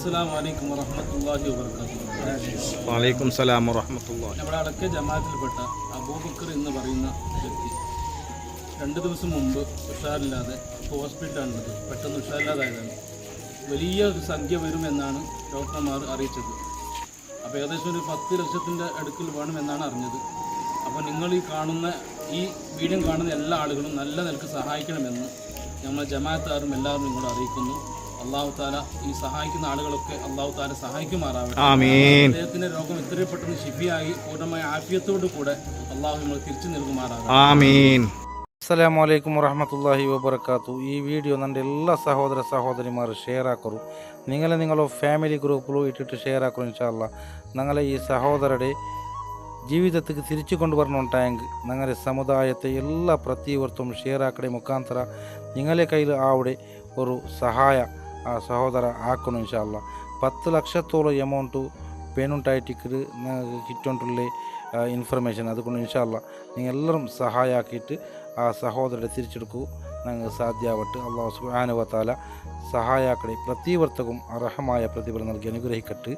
അസ്സലാമു അലൈക്കും വറഹ്മത്തുള്ളാഹി വബറകാതുഹു. വലൈക്കും സലാം വറഹ്മത്തുള്ളാഹി. നമ്മുടെ അടക്ക ജമാഅത്തിൽപ്പെട്ട അബൂബക്കർ എന്ന് പറയുന്ന വ്യക്തി 2 ദിവസം മുമ്പ് ഉഷാറില്ലാതെ ഹോസ്പിറ്റലാണുള്ളത്. പെട്ടെന്ന് ഉഷാറില്ലാതായതാണ്. വലിയ ഒരു സംഖ്യ വരുമെന്നാണ് ഡോക്ടർമാർ അറിയിച്ചത്. അപ്പോൾ ഏകദേശം ഒരു 10 ലക്ഷത്തിൻ്റെ അടുക്കൽ വേണമെന്നാണ് അറിഞ്ഞത്. അപ്പോൾ നിങ്ങൾ ഈ വീഡിയോ കാണുന്ന എല്ലാ ആളുകളും നല്ല നിലക്ക് സഹായിക്കണമെന്ന് നമ്മൾ ജമാഅത്തുകാരും എല്ലാവരും നിങ്ങളോട് അറിയിക്കുന്നു. അള്ളാഹു താല ഈ സഹായിക്കുന്ന ആളുകളൊക്കെ അള്ളാഹു താല സഹായിക്കുമാറാവട്ടെ. അദ്ദേഹത്തിന്റെ രോഗം എത്രയും പെട്ടെന്ന് ശിഫിയായി പൂർണ്ണമായ ആഫിയത്തോടു കൂടെ അള്ളാഹു നമ്മൾ തിരിച്ചു നൽകുമാറാവട്ടെ. ಅಸ್ಸಲಾಮು ಅಲೈಕುಮ್ ವರಹಮತುಲ್ಲಾಹಿ ವಬರಕಾತು. ಈ ವಿಡಿಯೋ ನನ್ನ ಎಲ್ಲ ಸಹೋದರ ಸಹೋದರಿമാರು ഷെയർ ആക്കറു. നിങ്ങളെ ഫാമിലി ഗ്രൂപ്പിലും ഇട്ടിട്ട് ഷെയർ ആക്കറു. ഇൻഷാല്ലാ ഞങ്ങളെ ഈ സഹോദരരുടെ ജീവിതത്തിക്ക് തിരിച്ചു കൊണ്ടുവരണുണ്ടായെങ്കിൽ ഞങ്ങളുടെ സമുദായത്തെ എല്ലാ പ്രതിവർത്തവും ഷെയർ ആക്കടെ മുഖാന്തര നിങ്ങളെ കയ്യിൽ ആവിടെ ഒരു സഹായ ആ സഹോദര ആക്കണം. ഇൻഷാല്ലാ 10 ലക്ഷത്തോളം എമൗണ്ട് പേനുണ്ടായിട്ടിക്ക് കിട്ടുകൊണ്ടുള്ള ഇൻഫർമേഷൻ. അതുകൊണ്ട് ഇൻഷാല്ലാ നിങ്ങൾ എല്ലാവരും സഹായമാക്കിയിട്ട് ആ സഹോദരരെ തിരിച്ചെടുക്കൂ. ഞങ്ങൾക്ക് സാധ്യമാവട്ടെ. അള്ളാഹു സുബ്ഹാനഹു വ തആല സഹായാക്കളെ പ്രതിവർത്തകവും അർഹമായ പ്രതിഫലം നൽകി അനുഗ്രഹിക്കട്ടെ.